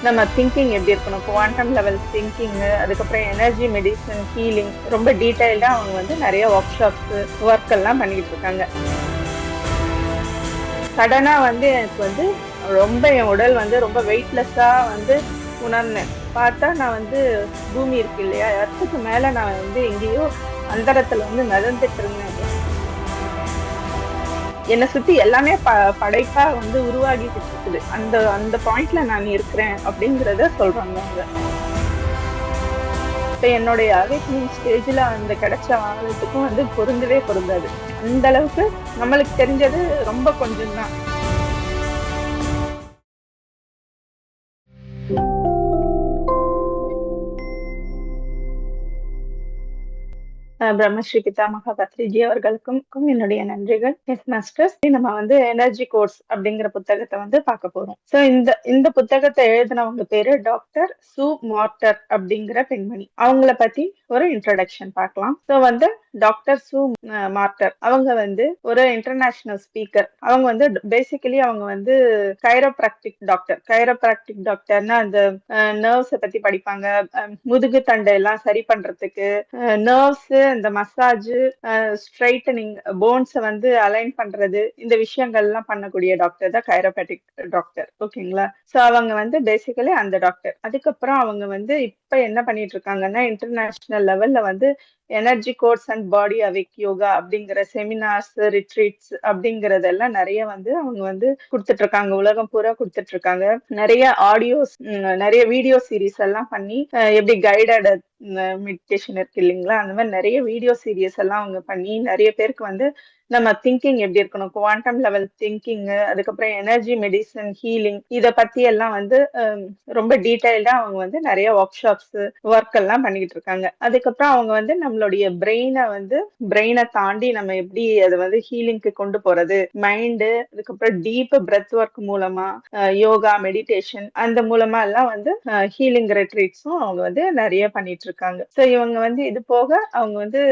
நம்ம திங்கிங் எப்படி இருக்கணும், குவாண்டம் லெவல் திங்கிங், அதுக்கப்புறம் எனர்ஜி மெடிசன், ஹீலிங், ரொம்ப டீட்டெயில்டா அவங்க வந்து நிறைய ஒர்க் ஷாப்ஸ் ஒர்க் எல்லாம் பண்ணிட்டு இருக்காங்க. சடனா வந்து எனக்கு வந்து ரொம்ப என் உடல் வந்து ரொம்ப வெயிட்லெஸ்ஸா வந்து உணர்ந்தேன். பார்த்தா நான் வந்து பூமி இருக்கு இல்லையா, எர்த்துக்கு மேல நான் வந்து எங்கேயோ அந்தரத்துல வந்து மிதந்துட்டு இருந்தேன். என்னை சுத்தி எல்லாமே படைப்பா வந்து உருவாகிக்கிட்டு இருக்குது. அந்த அந்த பாயிண்ட்ல நான் இருக்கிறேன் அப்படிங்கிறத சொல்றாங்க அவங்க. இப்ப என்னுடைய அவேக்னிங் ஸ்டேஜ்ல அந்த கிடைச்ச ஆழத்துக்கும் வந்து பொருந்தவே பொருந்தாது. அந்த அளவுக்கு நம்மளுக்கு தெரிஞ்சது ரொம்ப கொஞ்சம் தான். பிரம்மஸ்ரீ பிதாமகா பத்ரிஜி அவர்களுக்கும் என்னுடைய நன்றிகள். எஸ் மாஸ்டர்ஸ், நம்ம வந்து எனர்ஜி கோர்ஸ் அப்படிங்கிற புத்தகத்தை வந்து பார்க்க போறோம். சோ இந்த இந்த புத்தகத்தை எழுதினவங்க பேரு டாக்டர் சு மார்ட்டர் அப்படிங்கிற பெண்மணி. அவங்கள பத்தி ஒரு இன்ட்ரடக்ஷன் பார்க்கலாம். சோ வந்து டாக்டர் சு மார்ட்டர் அவங்க வந்து ஒரு இன்டர்நேஷனல் ஸ்பீக்கர். அவங்க வந்து பேசிக்கலி அவங்க வந்து கைரோபிராக்டிக் டாக்டர்னா அந்த நர்வ்ஸை பத்தி படிப்பாங்க. முதுகு தண்டை எல்லாம் சரி பண்றதுக்கு, நர்வ்ஸ், இந்த மசாஜ், ஸ்ட்ரைட்டனிங், போன்ஸை வந்து அலைன் பண்றது, இந்த விஷயங்கள் எல்லாம் பண்ணக்கூடிய டாக்டர் தான் கைரோபேட்டிக் டாக்டர். ஓகேங்களா? சோ அவங்க வந்து பேசிக்கலி அந்த டாக்டர். அதுக்கப்புறம் அவங்க வந்து இப்ப என்ன பண்ணிட்டு இருக்காங்கன்னா, இன்டர்நேஷனல் லெவல்ல வந்து energy course and body awake yoga அப்படிங்கிற செமினார்ஸ், ரிட்ரீட்ஸ் அப்படிங்கறதெல்லாம் நிறைய வந்து அவங்க வந்து கொடுத்துட்டு இருக்காங்க. உலகம் பூரா கொடுத்துட்டு இருக்காங்க. நிறைய ஆடியோஸ், நிறைய வீடியோ சீரீஸ் எல்லாம் பண்ணி, எப்படி கைடட் மெடிடேஷன் இருக்கு இல்லைங்களா, அந்த மாதிரி நிறைய வீடியோ சீரியஸ் எல்லாம் அவங்க பண்ணி நிறைய பேருக்கு வந்து நம்ம திங்கிங் எப்படி இருக்கணும், குவாண்டம் லெவல் திங்கிங், அதுக்கப்புறம் எனர்ஜி மெடிசன், ஹீலிங், இத பத்தி எல்லாம் வந்து ரொம்ப டீட்டெயில்டா அவங்க வந்து நிறைய ஒர்க் ஷாப்ஸ் ஒர்க் எல்லாம் பண்ணிட்டு இருக்காங்க. அதுக்கப்புறம் அவங்க வந்து நம்மளுடைய பிரெயினை தாண்டி நம்ம எப்படி அதை வந்து ஹீலிங்க்கு கொண்டு போறது, மைண்டு, அதுக்கப்புறம் டீப் பிரெத் ஒர்க் மூலமா, யோகா, மெடிடேஷன், அந்த மூலமா எல்லாம் வந்து ஹீலிங் ரெட்ரீட்ஸும் அவங்க வந்து நிறைய பண்ணிட்டு இருக்காங்க. ஸோ இவங்க வந்து இது போக அவங்க வந்து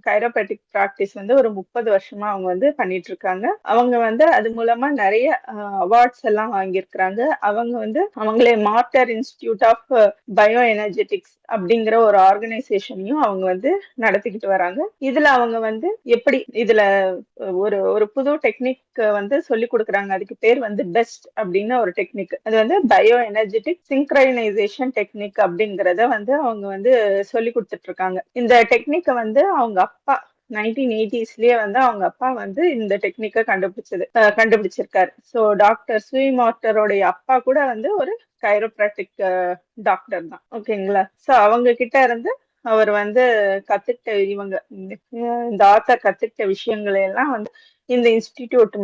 கைரோபேட்டிக் ப்ராக்டிஸ் வந்து ஒரு 30 வருஷமா அவங்க வந்து பண்ணிட்டு இருக்காங்க. அவங்க வந்து அது மூலமா நிறைய அவார்ட்ஸ் எல்லாம் வாங்கியிருக்கிறாங்க. அவங்க வந்து அவங்களே மார்ட்டர் இன்ஸ்டிடியூட் ஆஃப் பயோ எனர்ஜெட்டிக்ஸ் அப்படிங்கிற ஒரு ஆர்கனைசேஷனையும் அவங்க வந்து நடத்திக்கிட்டு வராங்க. இதுல அவங்க வந்து எப்படி இதுல ஒரு ஒரு புது டெக்னிக் வந்து சொல்லி கொடுக்குறாங்க. அதுக்கு பேர் வந்து பெஸ்ட் அப்படின்னு ஒரு டெக்னிக். அது வந்து பயோ எனர்ஜெட்டிக் சிங்க்ரைனைசேஷன் டெக்னிக் அப்படிங்கிறத வந்து அவங்க வந்து சொல்லி கொடுத்துட்டு இருக்காங்க. இந்த டெக்னிக்கை வந்து அவங்க அப்பா 1980ஸ்லயே வந்து அவங்க அப்பா வந்து இந்த டெக்னிக்கை கண்டுபிடிச்சிருக்காரு. ஸோ டாக்டர் சுய் மார்ட்டரோடைய அப்பா கூட வந்து ஒரு கைரோப்ராக்டிக் டாக்டர் தான். ஓகேங்களா? ஸோ அவங்க கிட்ட இருந்து அவர் வந்து இந்த ஆத்தர் கத்துக்கிட்ட விஷயங்களை எல்லாம் வந்து இந்த இன்ஸ்டிடியூட்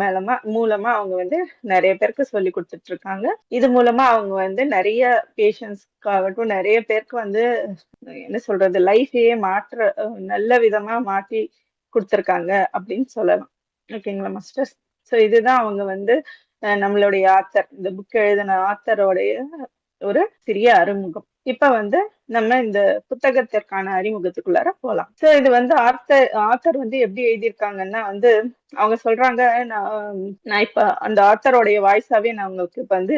மூலமா அவங்க வந்து நிறைய பேருக்கு சொல்லி கொடுத்துட்டு இருக்காங்க. இது மூலமா அவங்க வந்து நிறைய பேஷண்ட்ஸ்க்காகட்டும், நிறைய பேருக்கு வந்து என்ன சொல்றது, லைஃபையே நல்ல விதமா மாற்றி கொடுத்துருக்காங்க அப்படின்னு சொல்லலாம். ஓகேங்களா மாஸ்டர்ஸ்? ஸோ இதுதான் அவங்க வந்து நம்மளுடைய ஆத்தர், இந்த புக் எழுதின ஆத்தரோடைய ஒரு சிறிய அறிமுகம். இப்ப வந்து நம்ம இந்த புத்தகத்திற்கான அறிமுகத்துக்குள்ளார போலாம். சோ இது வந்து ஆத்தர் வந்து எப்படி எழுதியிருக்காங்கன்னா வந்து அவங்க சொல்றாங்க, நான் இப்ப அந்த ஆத்தரோடைய வாய்ஸாவே நான் உங்களுக்கு இப்ப வந்து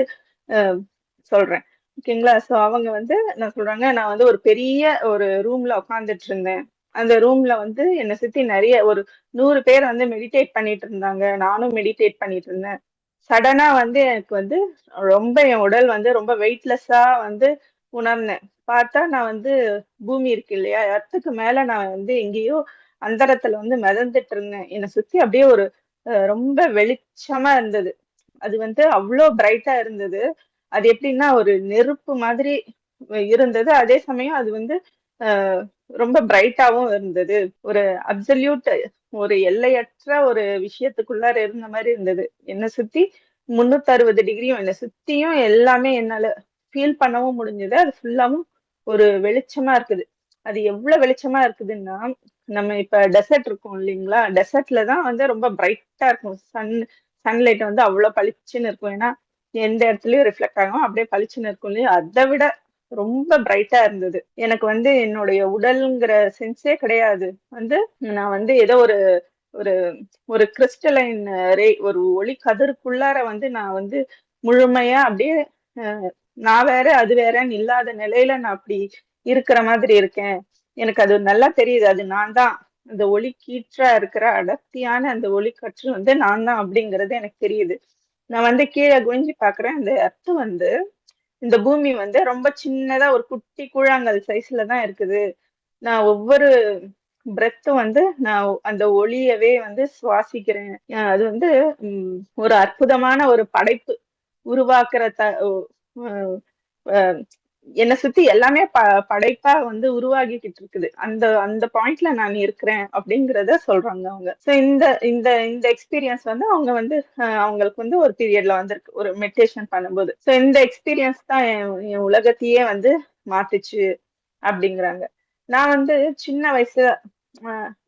சொல்றேன். ஓகேங்களா? சோ அவங்க வந்து நான் சொல்றாங்க, நான் வந்து ஒரு பெரிய ஒரு ரூம்ல உட்காந்துட்டு இருந்தேன். அந்த ரூம்ல வந்து என்னை சுத்தி நிறைய ஒரு 100 பேர் வந்து மெடிடேட் பண்ணிட்டு இருந்தாங்க. நானும் மெடிடேட் பண்ணிட்டு இருந்தேன். சடனா வந்து எனக்கு வந்து ரொம்ப என் உடல் வந்து ரொம்ப வெயிட்லெஸ்ஸா வந்து உணர்ந்தேன். பார்த்தா நான் வந்து பூமி இருக்கு இல்லையா, எர்த்துக்கு மேல நான் வந்து எங்கேயோ அந்தரத்துல வந்து மிதந்துட்டு இருந்தேன். என்னை சுத்தி அப்படியே ஒரு ரொம்ப வெளிச்சமா இருந்தது. அது வந்து அவ்வளோ பிரைட்டா இருந்தது. அது எப்படின்னா ஒரு நெருப்பு மாதிரி இருந்தது. அதே சமயம் அது வந்து ரொம்ப பிரைட்டாவும் இருந்தது. ஒரு அப்சல்யூட், ஒரு எல்லையற்ற ஒரு விஷயத்துக்குள்ளார இருந்த மாதிரி இருந்தது. என்னை சுத்தி 360 டிகிரியும் என்னை சுத்தியும் எல்லாமே என்னால ஃபீல் பண்ணவும் முடிஞ்சது. அது ஃபுல்லாவும் ஒரு வெளிச்சமா இருக்குது. அது எவ்வளவு வெளிச்சமா இருக்குதுன்னா, நம்ம இப்ப டெசர்ட் இருக்கும் இல்லைங்களா, டெசர்ட்ல தான் வந்து ரொம்ப பிரைட்டா இருக்கும். சன்லைட் வந்து அவ்வளவு பளிச்சுன்னு இருக்கும். ஏன்னா எந்த இடத்துலயும் ரிஃப்ளெக்ட் ஆகும், அப்படியே பளிச்சுன்னு இருக்கும் இல்லையா, அதை விட ரொம்ப பிரைட்டா இருந்தது. எனக்கு வந்து என்னுடைய உடல்ங்கிற சென்ஸே கிடையாது. வந்து நான் வந்து ஏதோ ஒரு ஒரு ஒரு கிறிஸ்டலைன் ரே, ஒரு ஒளி கதிருக்குள்ளார வந்து நான் வந்து முழுமையா அப்படியே நான் வேற அது வேறன்னு இல்லாத நிலையில நான் அப்படி இருக்கிற மாதிரி இருக்கேன். எனக்கு அது நல்லா தெரியுது. அது நான் தான். அந்த ஒளி கீற்றா இருக்கிற அடர்த்தியான அந்த ஒளிக்கற்று வந்து நான் தான் அப்படிங்கிறது எனக்கு தெரியுது. நான் வந்து கீழே குனிஞ்சு பாக்குறேன். அந்த எர்த் வந்து இந்த பூமி வந்து ரொம்ப சின்னதா ஒரு குட்டி கூழாங்கல் சைஸ்ல தான் இருக்குது. நான் ஒவ்வொரு பிரெத்தும் வந்து நான் அந்த ஒளியவே வந்து சுவாசிக்கிறேன். அது வந்து ஒரு அற்புதமான ஒரு படைப்பு உருவாக்குற அஹ் அஹ் என்னை சுத்தி எல்லாமே படைப்பா வந்து உருவாகிக்கிட்டு இருக்குது. அந்த அந்த பாயிண்ட்ல நான் இருக்கிறேன் அப்படிங்கிறத சொல்றாங்க அவங்க. ஸோ இந்த இந்த இந்த எக்ஸ்பீரியன்ஸ் வந்து அவங்க வந்து அவங்களுக்கு வந்து ஒரு பீரியட்ல வந்திருக்கு ஒரு மெடிடேஷன் பண்ணும்போது. ஸோ இந்த எக்ஸ்பீரியன்ஸ் தான் என் உலகத்தையே வந்து மாத்துச்சு அப்படிங்கிறாங்க. நான் வந்து சின்ன வயசுல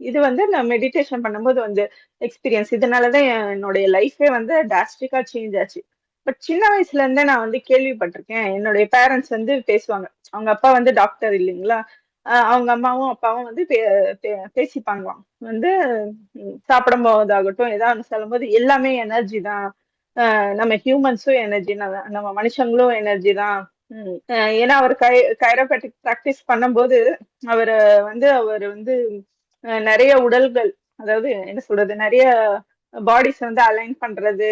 இது வந்து நான் மெடிடேஷன் பண்ணும்போது வந்து எக்ஸ்பீரியன்ஸ். இதனாலதான் என்னுடைய லைஃபே வந்து டிராஸ்டிக்கா சேஞ்ச் ஆச்சு. பட் சின்ன வயசுல இருந்தே நான் வந்து கேள்விப்பட்டிருக்கேன். என்னுடைய பேரண்ட்ஸ் வந்து பேசுவாங்க. அவங்க அப்பா வந்து டாக்டர் இல்லைங்களா? அவங்க அம்மாவும் அப்பாவும் வந்து பேசிப்பாங்களாம். வந்து சாப்பிடும் போதாகட்டும் ஏதாவது சொல்லும் போது எல்லாமே எனர்ஜி தான். நம்ம ஹியூமன்ஸும் எனர்ஜி தான், நம்ம மனுஷங்களும் எனர்ஜி தான். ஏன்னா அவர் கைரோபேட்டிக் பிராக்டிஸ் பண்ணும்போது அவர் வந்து நிறைய உடல்கள், அதாவது என்ன சொல்றது, நிறைய பாடிஸ் வந்து அலைன் பண்றது,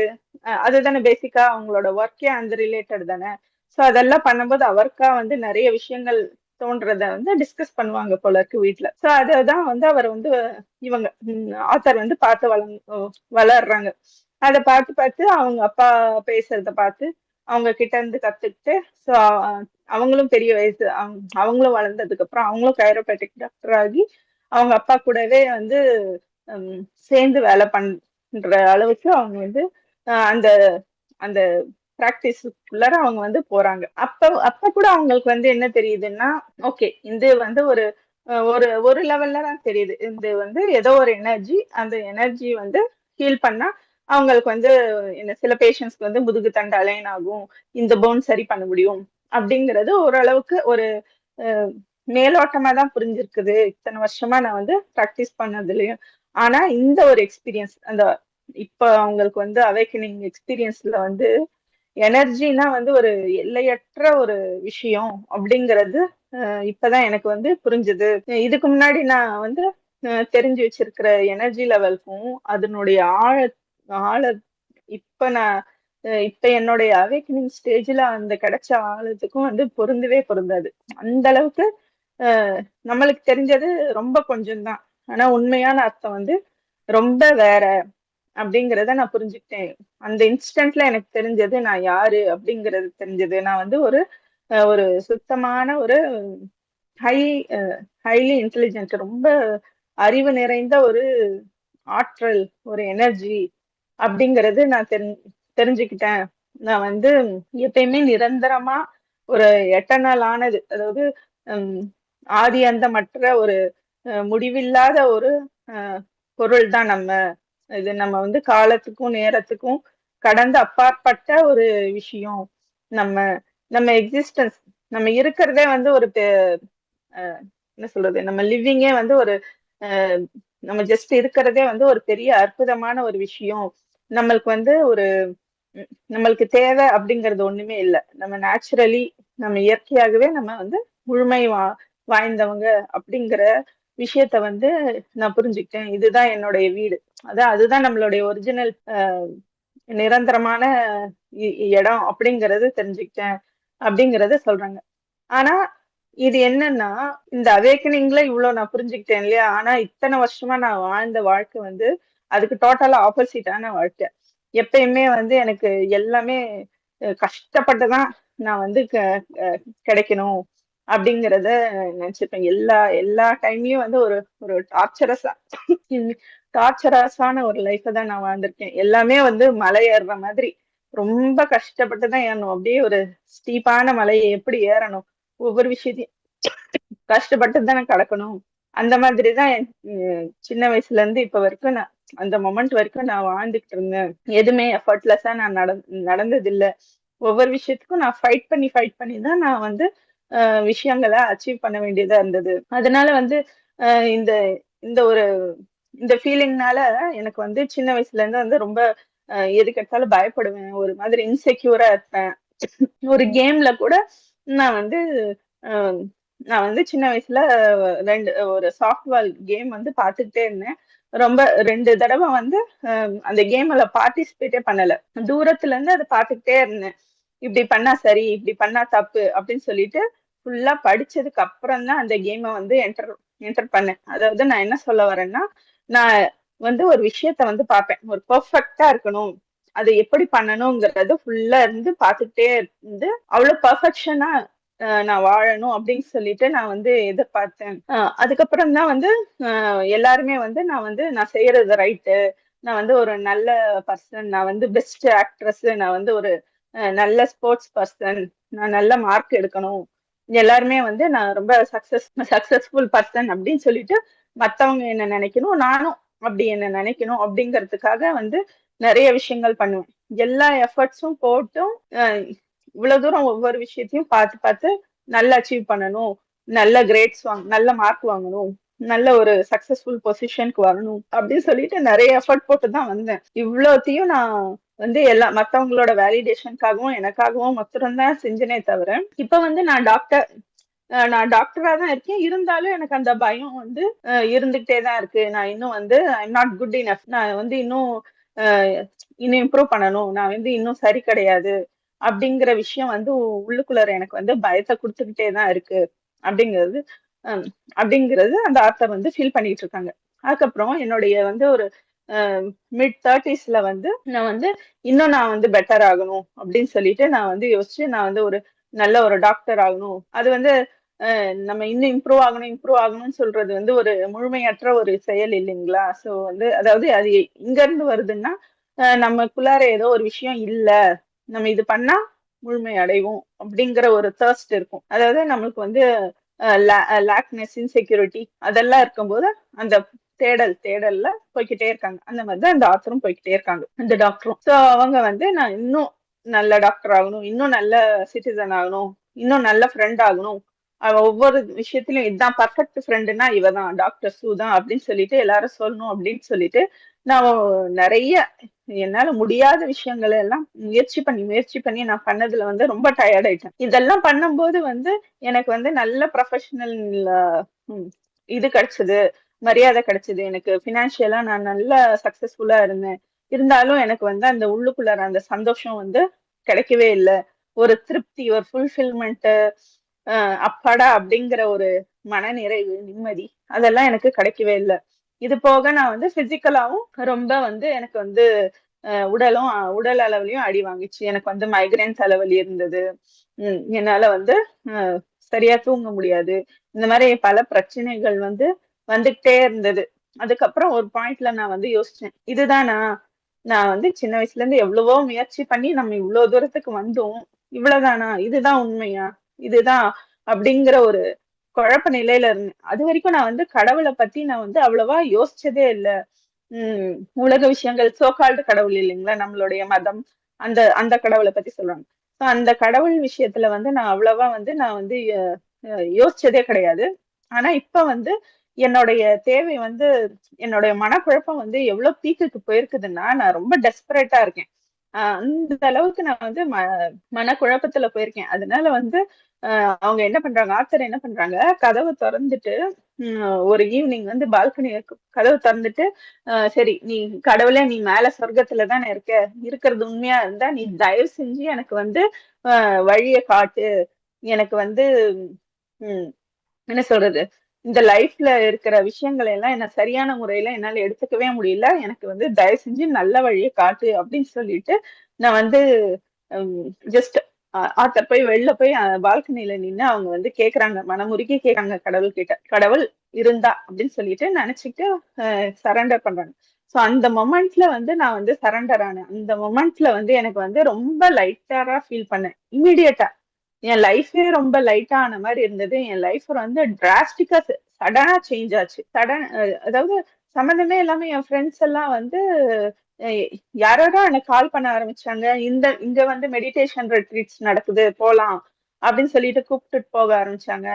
அதுதானே பேசிக்கா அவங்களோட ஒர்க்கே அந்த ரிலேட்டட் தானே. ஸோ அதெல்லாம் பண்ணும்போது அவருக்கா வந்து நிறைய விஷயங்கள் தோன்றத வந்து டிஸ்கஸ் பண்ணுவாங்க போல இருக்கு வீட்டுல. ஸோ அதுதான் வந்து அவர் வந்து இவங்க ஆத்தர் வந்து பார்த்து வளர்றாங்க. அதை பார்த்து பார்த்து அவங்க அப்பா பேசுறத பார்த்து அவங்க கிட்ட இருந்து கத்துக்கிட்டு, ஸோ அவங்களும் பெரிய வயசு அவங்களும் வளர்ந்ததுக்கு அப்புறம் அவங்களும் கைரோபேட்டிக் டாக்டர் ஆகி அவங்க அப்பா கூடவே வந்து சேர்ந்து வேலை பண்ற அளவுக்கு அவங்க வந்து அந்த அந்த பிராக்டிஸ்க்குள்ளார அவங்க வந்து போறாங்க. அப்ப கூட அவங்களுக்கு வந்து என்ன தெரியுதுன்னா, ஓகே இது வந்து ஒரு ஒரு ஒரு லெவல்ல தான் தெரியுது. இது வந்து ஏதோ ஒரு எனர்ஜி, அந்த எனர்ஜி வந்து ஹீல் பண்ணா அவங்களுக்கு வந்து என்ன சில பேஷண்ட்ஸ்க்கு வந்து முதுகு தண்டு அலைன் ஆகும், இந்த போன் சரி பண்ண முடியும் அப்படிங்கிறது ஓரளவுக்கு ஒரு மேலோட்டமா தான் புரிஞ்சிருக்குது இத்தனை வருஷமா நான் வந்து ப்ராக்டிஸ் பண்ணதுலயும். ஆனா இந்த ஒரு எக்ஸ்பீரியன்ஸ், அந்த இப்ப அவங்களுக்கு வந்து அவேக்கனிங் எக்ஸ்பீரியன்ஸ்ல வந்து எனர்ஜினா வந்து ஒரு எல்லையற்ற ஒரு விஷயம் அப்படிங்கிறது இப்பதான் எனக்கு வந்து புரிஞ்சுது. இதுக்கு முன்னாடி நான் வந்து தெரிஞ்சு வச்சிருக்கிற எனர்ஜி லெவலுக்கும் அதனுடைய ஆழ இப்ப என்னுடைய அவேக்கனிங் ஸ்டேஜ்ல அந்த கிடைச்ச ஆழத்துக்கும் வந்து பொருந்தவே பொருந்தாது. அந்த அளவுக்கு நம்மளுக்கு தெரிஞ்சது ரொம்ப கொஞ்சம் தான். ஆனா உண்மையான அர்த்தம் வந்து ரொம்ப வேற அப்படிங்கிறத நான் புரிஞ்சுக்கிட்டேன். அந்த இன்ஸ்டன்ட்ல எனக்கு தெரிஞ்சது நான் யாரு அப்படிங்கிறது தெரிஞ்சது. நான் வந்து ஒரு சுத்தமான ஒரு ஹை ஹைலி இன்டெலிஜென்ட், ரொம்ப அறிவு நிறைந்த ஒரு ஆற்றல், ஒரு எனர்ஜி அப்படிங்கிறது நான் தெரிஞ்சுக்கிட்டேன். நான் வந்து எப்பயுமே நிரந்தரமா ஒரு எட்டர்னல் ஆனது, அதாவது ஆதி அந்தமற்ற ஒரு முடிவில்லாத ஒரு பொருள் தான் நம்ம. இது நம்ம வந்து காலத்துக்கும் நேரத்துக்கும் கடந்து அப்பாற்பட்ட ஒரு விஷயம். நம்ம நம்ம எக்ஸிஸ்டன்ஸ், நம்ம இருக்கிறதே வந்து ஒரு என்ன சொல்றது, நம்ம லிவிங்கே வந்து ஒரு நம்ம ஜஸ்ட் இருக்கிறதே வந்து ஒரு பெரிய அற்புதமான ஒரு விஷயம். நம்மளுக்கு வந்து ஒரு நம்மளுக்கு தேவை அப்படிங்கிறது ஒண்ணுமே இல்லை. நம்ம நேச்சுரலி, நம்ம இயற்கையாகவே நம்ம வந்து முழுமை வாய்ந்தவங்க அப்படிங்கிற விஷயத்த வந்து நான் புரிஞ்சுக்கிட்டேன். இதுதான் என்னுடைய வீடு, அதுதான் நம்மளுடைய ஒரிஜினல் நிரந்தரமான இடம் அப்படிங்கறது தெரிஞ்சுக்கிட்டேன் அப்படிங்கறத சொல்றாங்க. ஆனா இது என்னன்னா, இந்த அவேக்கனிங்ல இவ்வளவு நான் புரிஞ்சுக்கிட்டேன் இல்லையா? ஆனா இத்தனை வருஷமா நான் வாழ்ந்த வாழ்க்கை வந்து அதுக்கு டோட்டலா ஆப்போசிட்டான வாழ்க்கை. எப்பயுமே வந்து எனக்கு எல்லாமே கஷ்டப்பட்டுதான் நான் வந்து கிடைக்கணும் அப்படிங்கிறத நினைச்சிருப்பேன். எல்லா எல்லா டைம்லயும் வந்து ஒரு ஒரு டார்ச்சரஸான ஒரு லைஃப் தான் நான் வாழ்ந்திருக்கேன். எல்லாமே வந்து மலை ஏறுற மாதிரி ரொம்ப கஷ்டப்பட்டு தான் ஏறணும். அப்படியே ஒரு ஸ்டீப்பான மலையை எப்படி ஏறணும், ஒவ்வொரு விஷயத்தையும் கஷ்டப்பட்டு தானே கடக்கணும். அந்த மாதிரிதான் சின்ன வயசுல இருந்து இப்ப வரைக்கும் நான் அந்த மொமெண்ட் வரைக்கும் நான் வாழ்ந்துகிட்டு இருந்தேன். எதுவுமே எஃபர்ட்லெஸ்ஸா நான் நடந்தது இல்ல. ஒவ்வொரு விஷயத்துக்கும் நான் ஃபைட் பண்ணி தான் நான் வந்து விஷயங்களை அச்சீவ் பண்ண வேண்டியதா இருந்தது. அதனால வந்து இந்த இந்த ஒரு இந்த ஃபீலிங்னால எனக்கு வந்து சின்ன வயசுல இருந்து வந்து ரொம்ப எதுக்கு எடுத்தாலும் பயப்படுவேன், ஒரு மாதிரி இன்செக்யூரா இருப்பேன். ஒரு கேம்ல கூட நான் வந்து அஹ், நான் வந்து சின்ன வயசுல ஒரு சாஃப்ட்வேர் கேம் வந்து பார்த்துக்கிட்டே இருந்தேன். ரொம்ப 2 தடவை வந்து அந்த கேம்ல பார்ட்டிசிபேட்டே பண்ணல. தூரத்துல இருந்து அதை பார்த்துக்கிட்டே இருந்தேன். இப்படி பண்ணா சரி, இப்படி பண்ணா தப்பு அப்படின்னு சொல்லிட்டு ஃபுல்லா படிச்சதுக்கு அப்புறம் தான் அந்த கேமை வந்து என்டர் பண்ணேன். அதாவது நான் என்ன சொல்ல வரேன்னா, நான் வந்து ஒரு விஷயத்த வந்து பார்ப்பேன். ஒரு பெர்ஃபெக்ட்டா இருக்கணும். அதை எப்படி பண்ணணுங்கிறது ஃபுல்லா இருந்து பார்த்துக்கிட்டே இருந்து அவ்வளவு பெர்ஃபெக்ஷனா நான் வாழணும் அப்படின்னு சொல்லிட்டு நான் வந்து எதிர்பார்த்தேன். அதுக்கப்புறம் தான் வந்து எல்லாருமே வந்து நான் செய்யறது ரைட்டு, நான் வந்து ஒரு நல்ல பர்சன், நான் வந்து பெஸ்ட் ஆக்ட்ரஸ், நான் வந்து ஒரு நல்ல ஸ்போர்ட்ஸ் பர்சன், நான் நல்ல மார்க் எடுக்கணும், எல்லாருமே வந்து நான் ரொம்ப சக்சஸ்ஃபுல் பர்சன் அப்படின்னு சொல்லிட்டு மத்தவங்க என்ன நினைக்கணும், நானும் அப்படி என்ன நினைக்கணும் அப்படிங்கிறதுக்காக வந்து நிறைய விஷயங்கள் பண்ணுவேன். எல்லா எஃபர்ட்ஸும் போட்டும் இவ்வளவு தூரம் ஒவ்வொரு விஷயத்தையும் பார்த்து பார்த்து நல்லா அச்சீவ் பண்ணணும், நல்ல கிரேட்ஸ் நல்ல மார்க் வாங்கணும், நல்ல ஒரு சக்சஸ்ஃபுல் பொசிஷனுக்கு வரணும் அப்படின்னு சொல்லிட்டு நிறைய எஃபர்ட் போட்டு தான் வந்தேன். இவ்வளோத்தையும் நான் வந்து மத்தவங்களோட வேலிடேஷனுக்காகவும் எனக்காகவும் மாத்திரம் தான் செஞ்சனே தவிர, இப்ப வந்து நான் டாக்டரா தான் இருக்கேன். இருந்தாலும் எனக்கு அந்த பயம் வந்து இருந்துகிட்டே தான் இருக்கு. நான் இன்னும் வந்து ஐம் நாட் குட் இனஃப், நான் வந்து இன்னும் இம்ப்ரூவ் பண்ணணும், நான் வந்து இன்னும் சரி கிடையாது அப்படிங்கிற விஷயம் வந்து உள்ளுக்குள்ளார எனக்கு வந்து பயத்தை கொடுத்துக்கிட்டே தான் இருக்கு அப்படிங்கிறது ஹம், அப்படிங்கிறது அந்த ஆத்தர் வந்து ஃபீல் பண்ணிட்டு இருக்காங்க. அதுக்கப்புறம் என்னுடைய வந்து ஒரு மிட் 30sல வந்து நான் வந்து பெட்டர் ஆகணும் அப்படின்னு சொல்லிட்டு நான் வந்து யோசிச்சு நான் வந்து ஒரு நல்ல ஒரு டாக்டர் ஆகணும். அது வந்து நம்ம இன்னும் இம்ப்ரூவ் ஆகணும்னு சொல்றது வந்து ஒரு முழுமையற்ற ஒரு செயல் இல்லைங்களா? சோ வந்து அதாவது அது இங்க இருந்து வருதுன்னா நமக்குள்ளார ஏதோ ஒரு விஷயம் இல்ல, நம்ம இது பண்ணா முழுமை அடைவோம் அப்படிங்கிற ஒரு தர்ஸ்ட் இருக்கும். அதாவது நம்மளுக்கு வந்து லேக்னஸ், இன்செக்யூரிட்டி அதெல்லாம் இருக்கும்போது அந்த தேடல்ல போய்கிட்டே இருக்காங்க. அந்த மாதிரிதான் இந்த ஆத்தரும் போய்கிட்டே இருக்காங்க, இந்த டாக்டரும். சோ அவங்க வந்து நான் இன்னும் நல்ல டாக்டர் ஆகணும், இன்னும் நல்ல சிட்டிசன் ஆகணும், இன்னும் நல்ல ஃப்ரெண்ட் ஆகணும், அவ ஒவ்வொரு விஷயத்திலயும் இதுதான் பர்ஃபெக்ட் ஃப்ரெண்டுனா இவதான் டாக்டர் சூ தான் அப்படின்னு சொல்லிட்டு எல்லாரும் சொல்லணும் அப்படின்னு சொல்லிட்டு நான் நிறைய என்னால முடியாத விஷயங்களை எல்லாம் முயற்சி பண்ணி நான் பண்ணதுல வந்து ரொம்ப டயர்ட் ஆயிட்டேன். இதெல்லாம் பண்ணும்போது வந்து எனக்கு வந்து நல்ல ப்ரொஃபஷனல் இது கிடைச்சது, மரியாதை கிடைச்சது, எனக்கு பினான்சியலா நான் நல்ல சக்சஸ்ஃபுல்லா இருந்தேன். இருந்தாலும் எனக்கு வந்து அந்த உள்ளுக்குள்ளார அந்த சந்தோஷம் வந்து கிடைக்கவே இல்லை. ஒரு திருப்தி, ஒரு ஃபுல்ஃபில்மெண்ட், அப்பாடா அப்படிங்கிற ஒரு மன நிறைவு, நிம்மதி அதெல்லாம் எனக்கு கிடைக்கவே இல்லை. இது போக நான் வந்து பிசிக்கலாவும் ரொம்ப வந்து எனக்கு வந்து உடல் அளவுலயும் அடி வாங்கிச்சு. எனக்கு வந்து மைக்ரேன் தலைவலி இருந்தது. என்னால வந்து சரியா தூங்க முடியாது. இந்த மாதிரி பல பிரச்சனைகள் வந்து வந்துகிட்டே இருந்தது. அதுக்கப்புறம் ஒரு பாயிண்ட்ல நான் வந்து யோசிச்சேன், இதுதானா, நான் வந்து சின்ன வயசுல இருந்து எவ்வளவோ முயற்சி பண்ணி நம்ம இவ்வளவு தூரத்துக்கு வந்தோம், இவ்வளவுதானா, இதுதான் உண்மையா, இதுதான் அப்படிங்கிற ஒரு குழப்ப நிலையில இருந்தேன். அது வரைக்கும் நான் வந்து கடவுளை பத்தி நான் வந்து அவ்வளவா யோசிச்சதே இல்லை. உலக விஷயங்கள், சோகால்டு கடவுள் இல்லைங்களா, நம்மளுடைய மதம், அந்த அந்த கடவுளை பத்தி சொல்றாங்க. அந்த கடவுள் விஷயத்துல வந்து நான் அவ்வளவா வந்து நான் வந்து யோசிச்சதே கிடையாது. ஆனா இப்ப வந்து என்னுடைய தேவை வந்து என்னுடைய மனக்குழப்பம் வந்து எவ்வளவு பீக்குக்கு போயிருக்குதுன்னா, நான் ரொம்ப டெஸ்பரேட்டா இருக்கேன். அந்த அளவுக்கு நான் வந்து மனக்குழப்பத்துல போயிருக்கேன். அதனால வந்து அவங்க என்ன பண்றாங்க, ஆத்தர் என்ன பண்றாங்க, கதவை திறந்துட்டு ஒரு ஈவினிங் வந்து பால்கனி கதவு திறந்துட்டு சரி, நீ கடவுளே, நீ மேல சொர்க்கத்துல தானே இருக்கிறது உண்மையா இருந்தா நீ தயவு செஞ்சு எனக்கு வந்து வழிய காட்டு, எனக்கு வந்து உம் என்ன சொல்றது, இந்த லைஃப்ல இருக்கிற விஷயங்களை எல்லாம் என்ன சரியான முறையில என்னால எடுத்துக்கவே முடியல, எனக்கு வந்து தயவு செஞ்சு நல்ல வழியை காட்டு அப்படின்னு சொல்லிட்டு நான் வந்து ஜஸ்ட் ஆத்தர் போய் வெளில போய் பால்கனில நின்னு அவங்க வந்து கேக்குறாங்க, மனமுருகி கேக்குறாங்க கடவுள் கிட்ட, கடவுள் இருந்தா அப்படின்னு சொல்லிட்டு நினைச்சுட்டு சரண்டர் பண்றாங்க. சோ அந்த மொமெண்ட்ல வந்து நான் வந்து சரண்டர் ஆனேன். அந்த மொமெண்ட்ல வந்து எனக்கு வந்து ரொம்ப லைட்டரா ஃபீல் பண்ணேன். இமீடியட்டா என் லைஃபே ரொம்ப லைட்டா ஆன மாதிரி இருந்தது. என் லைஃப் வந்து டிராஸ்டிக்கா சடனா சேஞ்ச் ஆச்சு. அதாவது சம்மந்தமே இல்லாம என் ஃப்ரெண்ட்ஸ் எல்லாம் வந்து யாரோட எனக்கு கால் பண்ண ஆரம்பிச்சாங்க. இங்க வந்து மெடிடேஷன் ரெட்ரீட்ஸ் நடக்குது, போலாம் அப்படின்னு சொல்லிட்டு கூப்பிட்டுட்டு போக ஆரம்பிச்சாங்க.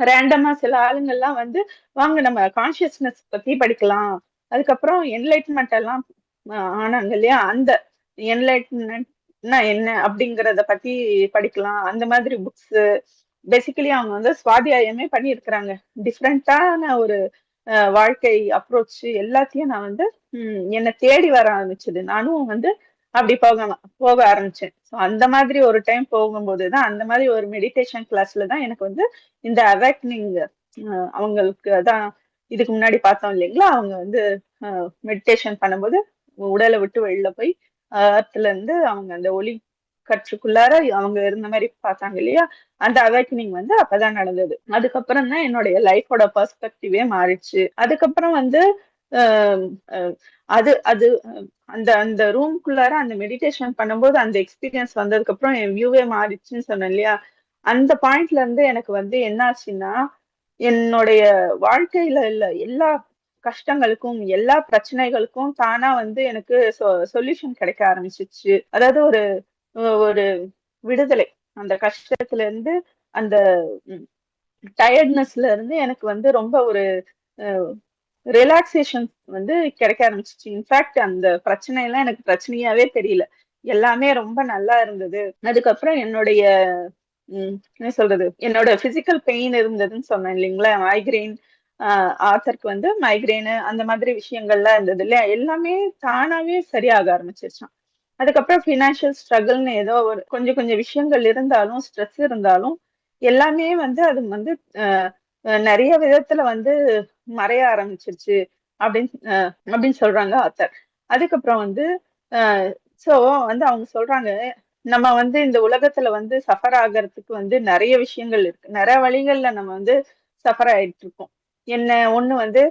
ரேண்டமா சில ஆளுங்கள்லாம் வந்து வாங்க நம்ம கான்சியஸ்னஸ் பத்தி படிக்கலாம், அதுக்கப்புறம் என்லைட்மெண்ட் எல்லாம் ஆனாங்க இல்லையா, அந்த என்லைட்மெண்ட் என்ன அப்படிங்கறத பத்தி படிக்கலாம். அந்த மாதிரி புக்ஸ் பேசிக்கலி அவங்க வந்து சுவாத்தியாயமே பண்ணியிருக்கிறாங்க. டிஃப்ரெண்டான ஒரு வாழ்க்கை அப்ரோச் எல்லாத்தையும் நான் வந்து என்னை தேடி வர ஆரம்பிச்சது. நானும் வந்து அப்படி போக ஆரம்பிச்சேன். ஸோ அந்த மாதிரி ஒரு டைம் போகும்போதுதான், அந்த மாதிரி ஒரு மெடிடேஷன் கிளாஸ்ல தான் எனக்கு வந்து இந்த அவேக்னிங், அவங்களுக்கு அதான் இதுக்கு முன்னாடி பார்த்தோம் இல்லைங்களா, அவங்க வந்து மெடிடேஷன் பண்ணும்போது உடலை விட்டு வெளில போய் அர்த்ல இருந்து அவங்க அந்த ஒளி கற்றுக்குள்ளார அவங்க இருந்த மாதிரி பார்த்தாங்க இல்லையா, அந்த அவேக்கனிங் வந்து அப்பதான் நடந்தது. அதுக்கப்புறம் தான் என்னுடைய லைஃபோட பெர்ஸ்பெக்டிவே மாறிடுச்சு. அதுக்கப்புறம் வந்து அஹ் அஹ் அது அது அந்த அந்த ரூம்குள்ளார அந்த மெடிடேஷன் பண்ணும்போது அந்த எக்ஸ்பீரியன்ஸ் வந்ததுக்கு அப்புறம் என் வியூவே மாறிடுச்சுன்னு சொன்னேன் இல்லையா. அந்த பாயிண்ட்ல இருந்து எனக்கு வந்து என்ன ஆச்சுன்னா, என்னுடைய வாழ்க்கையில இல்ல எல்லா கஷ்டங்களுக்கும் எல்லா பிரச்சனைகளுக்கும் தானா வந்து எனக்கு சொல்யூஷன் கிடைக்க ஆரம்பிச்சிச்சு. அதாவது ஒரு ஒரு விடுதலை, அந்த கஷ்டத்துல இருந்து, அந்த டயர்ட்னஸ்ல இருந்து எனக்கு வந்து ரொம்ப ஒரு ரிலாக்ஸேஷன் வந்து கிடைக்க ஆரம்பிச்சிச்சு. இன்ஃபேக்ட் அந்த பிரச்சனை எல்லாம் எனக்கு பிரச்சனையாவே தெரியல, எல்லாமே ரொம்ப நல்லா இருந்தது. அதுக்கப்புறம் என்னுடைய என்ன சொல்றது, என்னோட பிசிக்கல் பெயின் இருந்ததுன்னு சொன்னேன் இல்லைங்களா, மைக்ரெயின், ஆத்தருக்கு வந்து மைக்ரெயின் அந்த மாதிரி விஷயங்கள்லாம் இருந்தது இல்லையா, எல்லாமே தானாவே சரியாக ஆரம்பிச்சிருச்சான். அதுக்கப்புறம் ஃபினான்ஷியல் ஸ்ட்ரகிள்னு ஏதோ ஒரு கொஞ்சம் கொஞ்சம் விஷயங்கள் இருந்தாலும், ஸ்ட்ரெஸ் இருந்தாலும், எல்லாமே வந்து அது வந்து நிறைய விதத்துல வந்து மறைய ஆரம்பிச்சிருச்சு அப்படின்னு சொல்றாங்க ஆத்தர். அதுக்கப்புறம் வந்து சோ வந்து அவங்க சொல்றாங்க, நம்ம வந்து இந்த உலகத்துல வந்து சஃபர் ஆகிறதுக்கு வந்து நிறைய விஷயங்கள் இருக்கு, நிறைய வழிகள்ல நம்ம வந்து சஃபர் ஆயிட்டு இருக்கோம். என்ன ஒண்ணு வந்து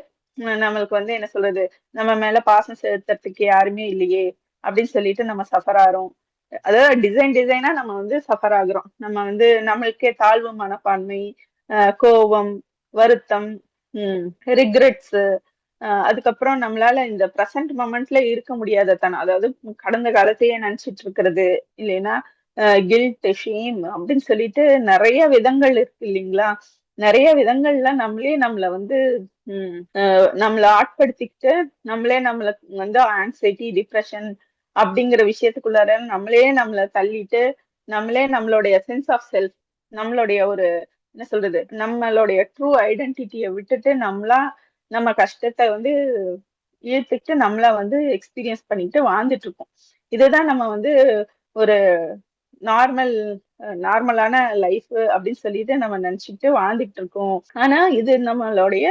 நம்மளுக்கு வந்து என்ன சொல்றது, நம்ம மேல பாசம் செலுத்துறதுக்கு யாருமே இல்லையே அப்படின்னு சொல்லிட்டு நம்ம சஃபர் ஆகிறோம். அதாவது டிசைனா நம்ம வந்து சஃபர் ஆகுறோம். நம்ம வந்து நம்மளுக்கே தாழ்வு மனப்பான்மை, கோபம், வருத்தம், ரிக்ரெட்ஸ், அதுக்கப்புறம் நம்மளால இந்த ப்ரெசன்ட் மொமெண்ட்ல இருக்க முடியாத தனம், அதாவது கடந்த காலத்தையே நினைச்சிட்டு இருக்கிறது, இல்லைன்னா கில்ட், ஷேம் அப்படின்னு சொல்லிட்டு நிறைய விதங்கள் இருக்கு இல்லைங்களா. நிறைய விதங்கள்ல நம்மள வந்து நம்மள ஆட்படுத்திக்கிட்டு, நம்மள வந்து ஆங்ஸைட்டி, டிப்ரெஷன் அப்படிங்கிற விஷயத்துக்குள்ளார நம்மள தள்ளிட்டு, நம்மளுடைய சென்ஸ் ஆஃப் செல்ஃப், நம்மளுடைய ஒரு என்ன சொல்றது, நம்மளுடைய ட்ரூ ஐடென்டிட்டியை விட்டுட்டு நம்ம கஷ்டத்தை வந்து ஈர்த்துக்கிட்டு நம்மள வந்து எக்ஸ்பீரியன்ஸ் பண்ணிட்டு வாழ்ந்துட்டு இருக்கோம். இதுதான் நம்ம வந்து ஒரு நார்மல் நார்மலான லைஃப் அப்படின்னு சொல்லிட்டு நம்ம நினைச்சிட்டு வாழ்ந்துட்டு இருக்கோம். ஆனா இது நம்மளுடைய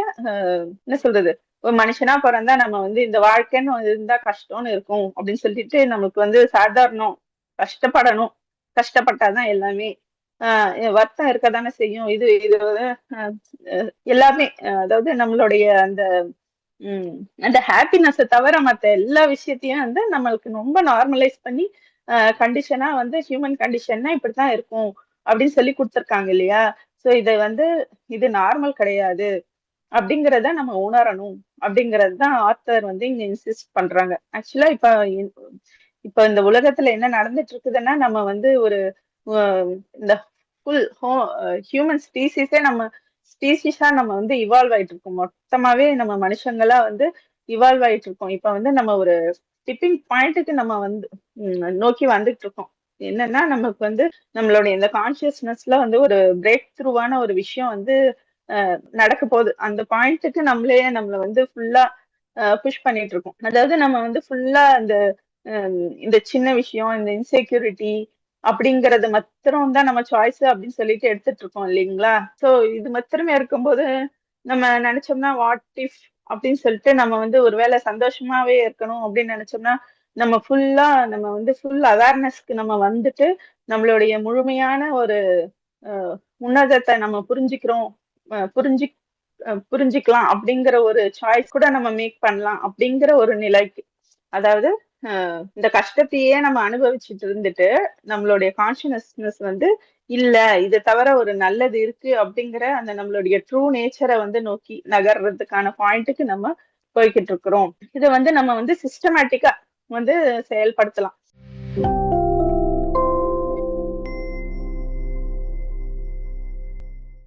என்ன சொல்றது, ஒரு மனுஷனா பிறந்தா நம்ம வந்து இந்த வாழ்க்கைன்னு இருந்தா கஷ்டம்னு இருக்கும் அப்படின்னு சொல்லிட்டு நமக்கு வந்து சாதாரணம், கஷ்டப்படணும், கஷ்டப்பட்டாதான் எல்லாமே, வருத்தம் இருக்கதானே செய்யும். இது இது எல்லாமே, அதாவது நம்மளுடைய அந்த அந்த ஹாப்பினஸ் தவிர மத்த எல்லா விஷயத்தையும் வந்து நம்மளுக்கு ரொம்ப நார்மலைஸ் பண்ணி கண்டிஷனா வந்து ஹியூமன் கண்டிஷன்னா இப்படித்தான் இருக்கும் அப்படின்னு சொல்லி கொடுத்துருக்காங்க இல்லையா. சோ இதை வந்து இது நார்மல் கிடையாது அப்படிங்கிறத நம்ம உணரணும் அப்படிங்கிறது தான் ஆத்தர் வந்து இங்க இன்சிஸ்ட் பண்றாங்க. ஆக்சுவலா இப்ப இந்த உலகத்துல என்ன நடந்துட்டு இருக்குதுன்னா, நம்ம வந்து ஒரு இந்த ஃபுல் ஹியூமன் ஸ்பீசிஸே நம்ம ஸ்பீசிஸா நம்ம வந்து இவால்வ் ஆயிட்டு இருக்கோம். மொத்தமாவே நம்ம மனுஷங்களா வந்து இவால்வ் ஆயிட்டு இருக்கோம். இப்ப வந்து நம்ம ஒரு டிப்பிங் பாயிண்ட்டுக்கு நம்ம வந்து நோக்கி வந்துட்டு இருக்கோம். என்னன்னா நமக்கு வந்து நம்மளுடைய இந்த கான்சியஸ்னஸ்ல வந்து ஒரு பிரேக் த்ரூவான ஒரு விஷயம் வந்து நடக்க போகுது. அந்த பாயிண்ட்டுக்கு நம்மள வந்து ஃபுல்லா புஷ் பண்ணிட்டு இருக்கோம். அதாவது நம்ம வந்து ஃபுல்லா இந்த சின்ன விஷயம், இந்த இன்செக்யூரிட்டி அப்படிங்கறது மாத்திரம் தான் நம்ம சாய்ஸ் அப்படின்னு சொல்லிட்டு எடுத்துட்டு இருக்கோம் இல்லைங்களா. சோ இது மாத்திரமே இருக்கும்போது நம்ம நினைச்சோம்னா வாட் இஃப் அப்படின்னு சொல்லிட்டு நம்ம வந்து ஒருவேளை சந்தோஷமாவே இருக்கணும் அப்படின்னு நினைச்சோம்னா, நம்ம வந்து ஃபுல் அவேர்னஸ்க்கு நம்ம வந்துட்டு நம்மளுடைய முழுமையான ஒரு உன்னதத்தை நம்ம புரிஞ்சுக்கிறோம், புரிஞ்சு புரிஞ்சுக்கலாம் அப்படிங்கிற ஒரு சாய்ஸ் கூட நம்ம மேக் பண்ணலாம் அப்படிங்கிற ஒரு நிலைக்கு, அதாவது இந்த கஷ்டத்தையே நம்ம அனுபவிச்சுட்டு இருந்துட்டு நம்மளுடைய கான்சியஸ்னஸ் வந்து இல்ல இதை தவிர ஒரு நல்லது இருக்கு அப்படிங்கிற அந்த நம்மளுடைய ட்ரூ நேச்சரை வந்து நோக்கி நகர்றதுக்கான பாயிண்ட்டுக்கு நம்ம போய்கிட்டு இருக்கிறோம். இதை வந்து நம்ம வந்து சிஸ்டமேட்டிக்கா வந்து செயல்படுத்தலாம்.